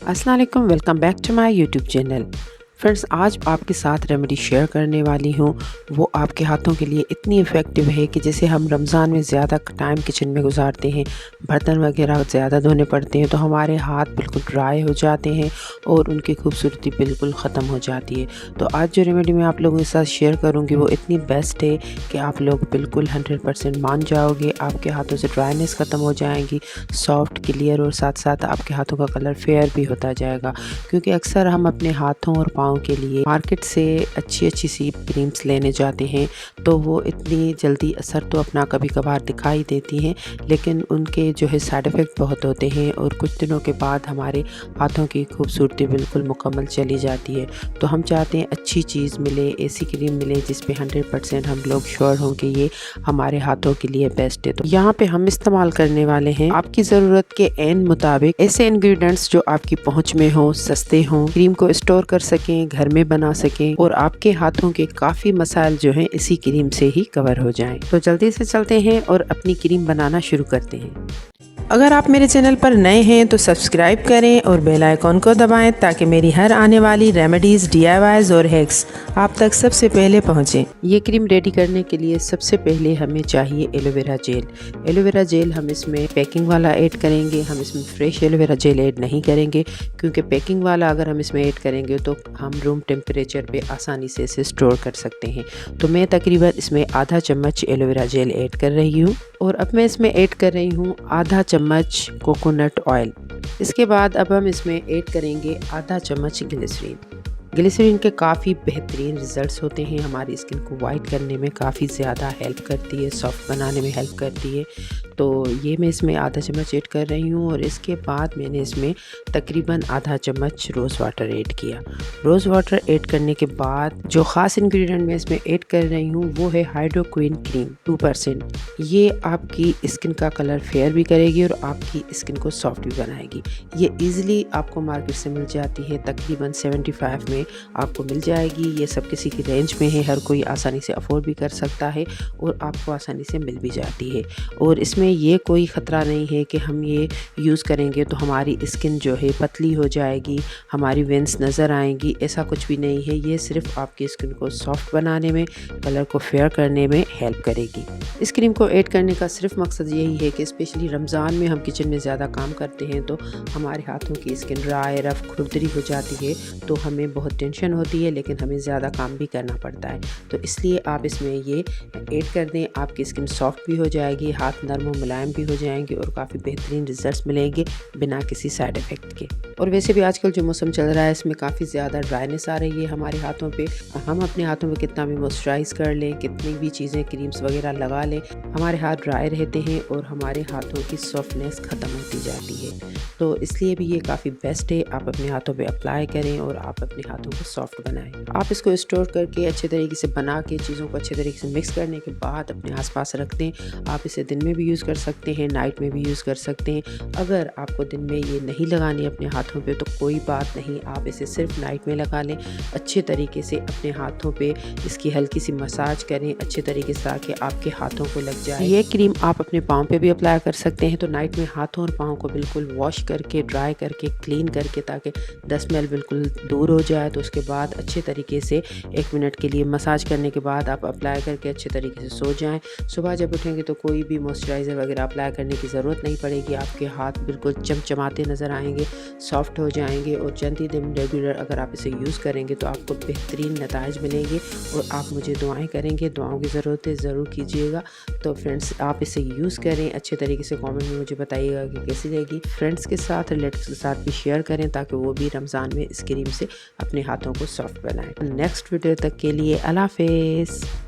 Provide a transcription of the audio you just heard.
अस्सलाम वालेकुम, welcome back to my YouTube channel. Friends, आज आपके साथ रेमेडी शेयर करने वाली हूँ। वो आपके हाथों के लिए इतनी इफ़ेक्टिव है कि जैसे हम रमज़ान में ज़्यादा टाइम किचन में गुजारते हैं, बर्तन वगैरह ज़्यादा धोने पड़ते हैं, तो हमारे हाथ बिल्कुल ड्राई हो जाते हैं और उनकी खूबसूरती बिल्कुल ख़त्म हो जाती है। तो आज जो रेमेडी मैं आप लोगों के साथ शेयर करूँगी वो इतनी बेस्ट है कि आप लोग बिल्कुल 100% मान जाओगे। आपके हाथों से ड्राइनेस ख़त्म हो जाएगी, सॉफ्ट, क्लियर, और साथ साथ आपके हाथों का कलर फेयर भी होता जाएगा। क्योंकि अक्सर हम अपने हाथों और पाँव के लिए मार्केट से अच्छी अच्छी सी क्रीम्स लेने जाते हैं, तो वो इतनी जल्दी असर तो अपना कभी कभार दिखाई देती हैं, लेकिन उनके जो है साइड इफ़ेक्ट बहुत होते हैं और कुछ दिनों के बाद हमारे हाथों की खूबसूरती बिल्कुल मुकम्मल चली जाती है। तो हम चाहते हैं अच्छी चीज़ मिले, ऐसी क्रीम मिले जिस पे 100% हम लोग श्योर हों कि ये हमारे हाथों के लिए बेस्ट है। तो यहाँ पे हम इस्तेमाल करने वाले हैं आपकी ज़रूरत के एन मुताबिक ऐसे इंग्रेडिएंट्स जो आपकी पहुँच में हो, सस्ते हों, क्रीम को स्टोर कर सकें, घर में बना सकें और आपके हाथों के काफ़ी मसाइल जो हैं इसी क्रीम से ही कवर हो जाएं। तो जल्दी से चलते हैं और अपनी क्रीम बनाना शुरू करते हैं। अगर आप मेरे चैनल पर नए हैं तो सब्सक्राइब करें और बेल आइकॉन को दबाएं ताकि मेरी हर आने वाली रेमेडीज़, DIYs और हैक्स आप तक सबसे पहले पहुंचें। ये क्रीम रेडी करने के लिए सबसे पहले हमें चाहिए एलोवेरा जेल। एलोवेरा जेल हम इसमें पैकिंग वाला ऐड करेंगे, हम इसमें फ्रेश एलोवेरा जेल ऐड नहीं करेंगे, क्योंकि पैकिंग वाला अगर हम इसमें ऐड करेंगे तो हम रूम टेम्परेचर पे आसानी से इसे स्टोर कर सकते हैं। तो मैं तकरीबन इसमें आधा चम्मच एलोवेरा जेल ऐड कर रही हूँ और अब मैं इसमें ऐड कर रही हूँ आधा चम्मच कोकोनट ऑयल। इसके बाद अब हम इसमें ऐड करेंगे आधा चम्मच ग्लिसरीन। ग्लिसरीन के काफ़ी बेहतरीन रिज़ल्ट्स होते हैं, हमारी स्किन को वाइट करने में काफ़ी ज़्यादा हेल्प करती है, सॉफ्ट बनाने में हेल्प करती है। तो ये मैं इसमें आधा चम्मच ऐड कर रही हूँ और इसके बाद मैंने इसमें तकरीबन आधा चम्मच रोज़ वाटर ऐड किया। रोज़ वाटर ऐड करने के बाद जो ख़ास इंग्रेडिएंट मैं इसमें ऐड कर रही हूँ वो है हाइड्रो क्वीन क्रीम 2%। ये आपकी स्किन का कलर फेयर भी करेगी और आपकी स्किन को सॉफ्ट भी बनाएगी। ये ईज़िली आपको मार्केट से मिल जाती है, तकरीबन 75 में आपको मिल जाएगी। ये सब किसी की रेंज में है, हर कोई आसानी से अफोर्ड भी कर सकता है और आपको आसानी से मिल भी जाती है। और इसमें ये कोई ख़तरा नहीं है कि हम ये यूज़ करेंगे तो हमारी स्किन जो है पतली हो जाएगी, हमारी वेंस नज़र आएंगी, ऐसा कुछ भी नहीं है। ये सिर्फ आपकी स्किन को सॉफ्ट बनाने में, कलर को फेयर करने में हेल्प करेगी। इस क्रीम को ऐड करने का सिर्फ मकसद यही है कि स्पेशली रमज़ान में हम किचन में ज़्यादा काम करते हैं तो हमारे हाथों की स्किन ड्राई, रफ, खुरदरी हो जाती है, तो हमें बहुत टेंशन होती है, लेकिन हमें ज़्यादा काम भी करना पड़ता है। तो इसलिए आप इसमें ये ऐड कर दें, आपकी स्किन सॉफ्ट भी हो जाएगी, हाथ नरम और मुलायम भी हो जाएंगे और काफ़ी बेहतरीन रिजल्ट्स मिलेंगे बिना किसी साइड इफ़ेक्ट के। और वैसे भी आजकल जो मौसम चल रहा है इसमें काफ़ी ज़्यादा ड्राइनेस आ रही है हमारे हाथों पे। हम अपने हाथों पे कितना भी मॉइस्चराइज़ कर लें, कितनी भी चीज़ें, क्रीम्स वगैरह लगा लें, हमारे हाथ ड्राई रहते हैं और हमारे हाथों की सॉफ्टनेस ख़त्म होती जाती है। तो इसलिए भी ये काफ़ी बेस्ट है, आप अपने हाथों पे अप्लाई करें और आप अपने हाथों को सॉफ्ट बनाएं। आप इसको स्टोर करके अच्छे तरीके से बना के चीज़ों को अच्छे तरीके से मिक्स करने के बाद अपने आसपास रख दें। आप इसे दिन में भी यूज़ कर सकते हैं, नाइट में भी यूज़ कर सकते हैं। अगर आपको दिन में ये नहीं लगानी अपने हाथों पे तो कोई बात नहीं, आप इसे सिर्फ नाइट में लगा लें। अच्छे तरीके से अपने हाथों पे इसकी हल्की सी मसाज करें अच्छे तरीके से ताकि आपके हाथों को लग जाए। ये क्रीम आप अपने पाँव पे भी अप्लाई कर सकते हैं। तो नाइट में हाथों और पाँव को बिल्कुल वॉश करके, ड्राई करके, क्लीन करके, ताकि डस्ट स्मेल बिल्कुल दूर हो जाए। तो उसके बाद अच्छे तरीके से 1 मिनट के लिए मसाज करने के बाद आप अप्लाई करके अच्छे तरीके से सो जाएं। सुबह जब उठेंगे तो कोई भी मॉइस्चराइज़र वगैरह अप्लाई करने की ज़रूरत नहीं पड़ेगी। आपके हाथ बिल्कुल चमचमाते नज़र आएंगे, सॉफ्ट हो जाएंगे और चंद ही दिन रेगुलर अगर आप इसे यूज़ करेंगे तो आपको बेहतरीन नताइज मिलेंगे और आप मुझे दुआएं करेंगे। दुआओं की ज़रूरत है, ज़रूर कीजिएगा। तो फ्रेंड्स, आप इसे यूज़ करें अच्छे तरीके से, कमेंट में मुझे बताइएगा कि कैसी रहेगी। फ्रेंड्स के साथ, रिलेटिव्स के साथ भी शेयर करें ताकि वो भी रमज़ान में इस क्रीम से अपने हाथों को सॉफ्ट बनाएं। नेक्स्ट वीडियो तक के लिए अल्लाह हाफ़िज़।